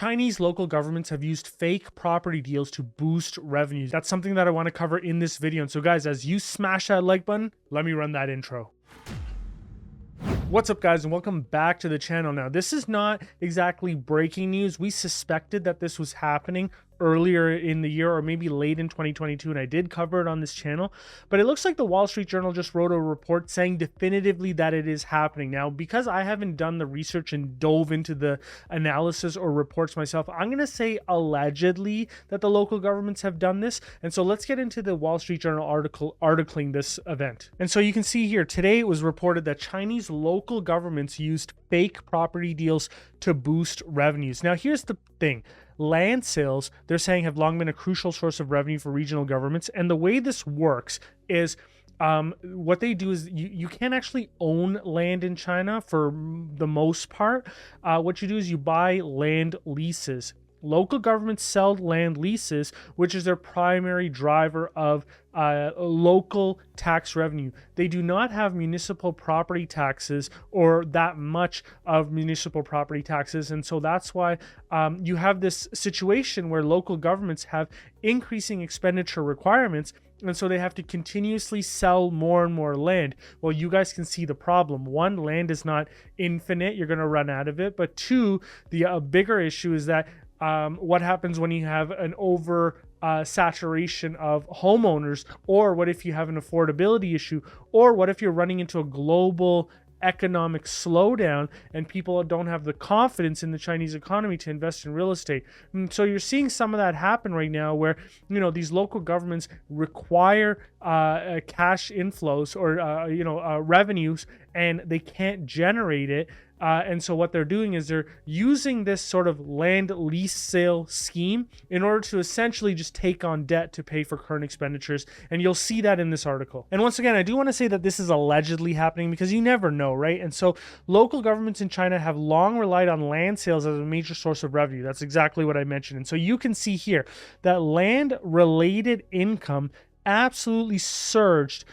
Chinese local governments have used fake property deals to boost revenues. That's something that I want to cover in this video. And so guys, as you smash that like button, let me run that intro. What's up guys, and welcome back to the channel. Now, this is not exactly breaking news. We suspected that this was happening earlier in the year or maybe late in 2022, and I did cover it on this channel, but it looks like the Wall Street Journal just wrote a report saying definitively that it is happening. Now, because I haven't done the research and dove into the analysis or reports myself, I'm going to say allegedly that the local governments have done this. And so let's get into the Wall Street Journal articling this event. And so you can see here, today it was reported that Chinese local governments used fake property deals to boost revenues. Now, here's the thing. Land sales, they're saying, have long been a crucial source of revenue for regional governments. And the way this works is what they do is you can't actually own land in China for the most part. What you do is you buy land leases. Local governments sell land leases, which is their primary driver of local tax revenue. They do not have municipal property taxes or that much of municipal property taxes. And so that's why you have this situation where local governments have increasing expenditure requirements. And so they have to continuously sell more and more land. Well, you guys can see the problem. One, land is not infinite. You're going to run out of it. But two, the bigger issue is that what happens when you have an saturation of homeowners, or what if you have an affordability issue, or what if you're running into a global economic slowdown and people don't have the confidence in the Chinese economy to invest in real estate. And so you're seeing some of that happen right now where, you know, these local governments require cash inflows or, revenues, and they can't generate it. And so what they're doing is they're using this sort of land lease sale scheme in order to essentially just take on debt to pay for current expenditures. And you'll see that in this article. And once again, I do want to say that this is allegedly happening because you never know, right? And so local governments in China have long relied on land sales as a major source of revenue. That's exactly what I mentioned. And so you can see here that land-related income absolutely surged,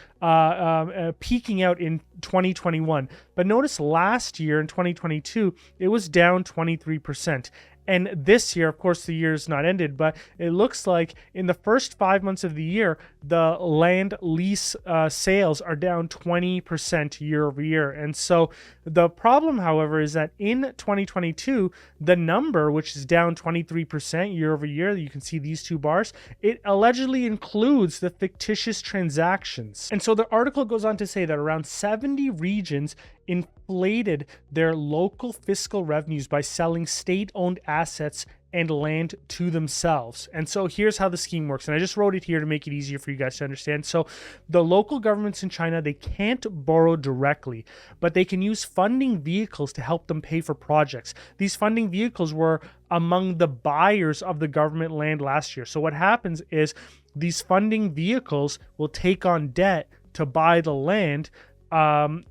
peaking out in 2021. But notice last year in 2022, it was down 23%. And this year, of course, the year is not ended, but it looks like in the first 5 months of the year, the land lease sales are down 20% year over year. And so the problem, however, is that in 2022, the number, which is down 23% year over year, you can see these two bars, it allegedly includes the fictitious transactions. And so the article goes on to say that around 70 regions inflated their local fiscal revenues by selling state-owned assets and land to themselves. And so here's how the scheme works. And I just wrote it here to make it easier for you guys to understand. So the local governments in China, they can't borrow directly, but they can use funding vehicles to help them pay for projects. These funding vehicles were among the buyers of the government land last year. So what happens is these funding vehicles will take on debt to buy the land,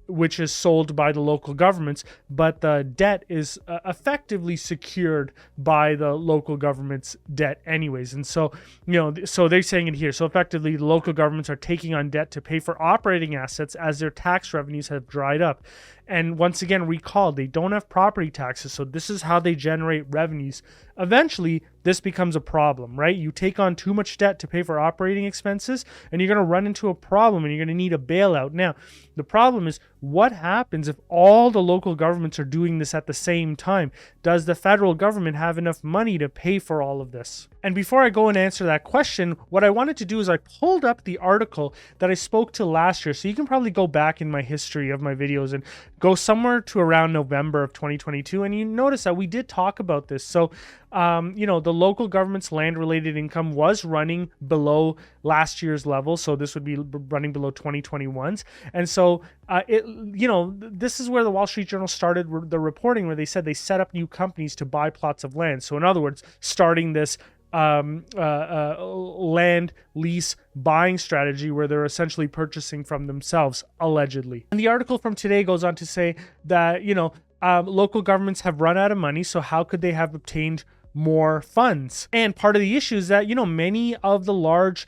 which is sold by the local governments, but the debt is effectively secured by the local government's debt anyways. And so, you know, so they're saying it here. So effectively, the local governments are taking on debt to pay for operating assets as their tax revenues have dried up. And once again, recall, they don't have property taxes. So this is how they generate revenues. Eventually, this becomes a problem, right? You take on too much debt to pay for operating expenses, and you're going to run into a problem, and you're going to need a bailout. Now, the problem is, what happens if all the local governments are doing this at the same time? Does the federal government have enough money to pay for all of this? And before I go and answer that question, what I wanted to do is I pulled up the article that I spoke to last year. So you can probably go back in my history of my videos and go somewhere to around November of 2022. And you notice that we did talk about this. So, you know, the local government's land-related income was running below last year's level. So this would be running below 2021's. And so, this is where the Wall Street Journal started the reporting, where they said they set up new companies to buy plots of land. So in other words, starting this land lease buying strategy where they're essentially purchasing from themselves, allegedly. And the article from today goes on to say that, local governments have run out of money, so how could they have obtained more funds? And part of the issue is that, many of the large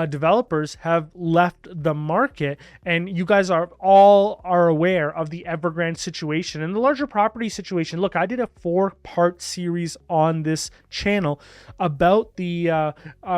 developers have left the market, and you guys are aware of the Evergrande situation and the larger property situation. Look, I did a 4-part series on this channel about the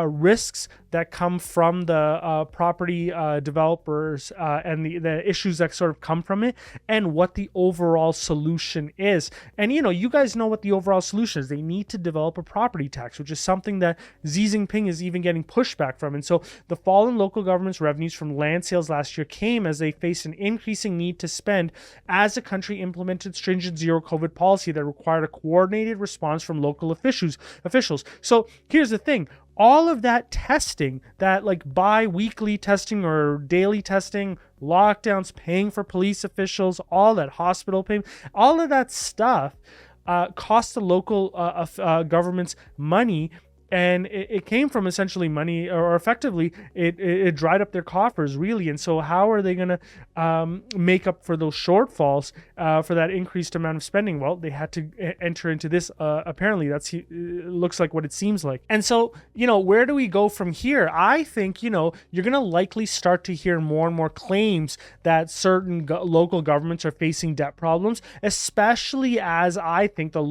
risks that come from the property developers and the issues that sort of come from it, and what the overall solution is. And you guys know what the overall solution is. They need to develop a property tax, which is something that Xi Jinping is even getting pushback from. And so the fall in local government's revenues from land sales last year came as they faced an increasing need to spend as the country implemented stringent zero COVID policy that required a coordinated response from local officials. So here's the thing. All of that testing, that like bi-weekly testing or daily testing, lockdowns, paying for police officials, all that hospital payment, all of that stuff cost the local governments money. And it came from essentially money, or effectively it dried up their coffers, really. And so how are they going to make up for those shortfalls for that increased amount of spending? Well, they had to enter into this. Apparently, looks like what it seems like. And so, where do we go from here? I think, you're going to likely start to hear more and more claims that certain local governments are facing debt problems, especially as I think the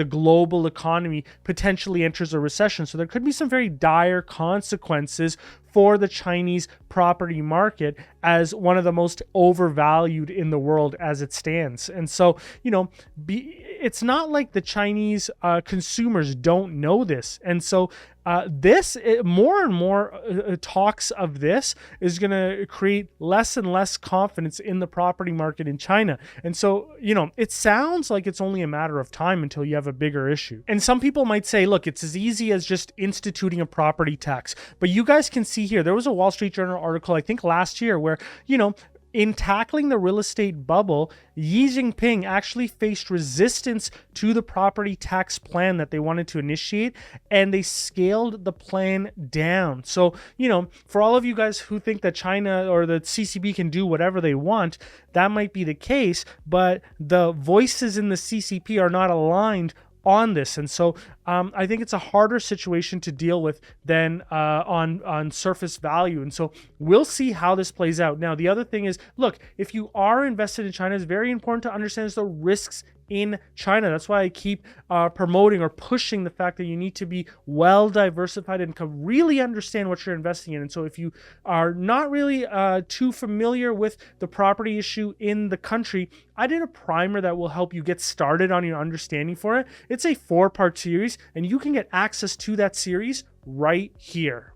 global economy potentially enters a recession. So there could be some very dire consequences for the Chinese property market as one of the most overvalued in the world as it stands. And so, it's not like the Chinese consumers don't know this. And so more and more talks of this is going to create less and less confidence in the property market in China. And so, it sounds like it's only a matter of time until you have a bigger issue. And some people might say, look, it's as easy as just instituting a property tax. But you guys can see here, there was a Wall Street Journal article, I think last year, where, in tackling the real estate bubble, Xi Jinping actually faced resistance to the property tax plan that they wanted to initiate, and they scaled the plan down. So, for all of you guys who think that China or the CCP can do whatever they want, that might be the case, but the voices in the CCP are not aligned on this. And so I think it's a harder situation to deal with than on surface value. And so we'll see how this plays out. Now, the other thing is, look, if you are invested in China, it's very important to understand the risks in China. That's why I keep promoting or pushing the fact that you need to be well diversified and can really understand what you're investing in. And so if you are not really too familiar with the property issue in the country, I did a primer that will help you get started on your understanding for it. It's a 4-part series, and you can get access to that series right here.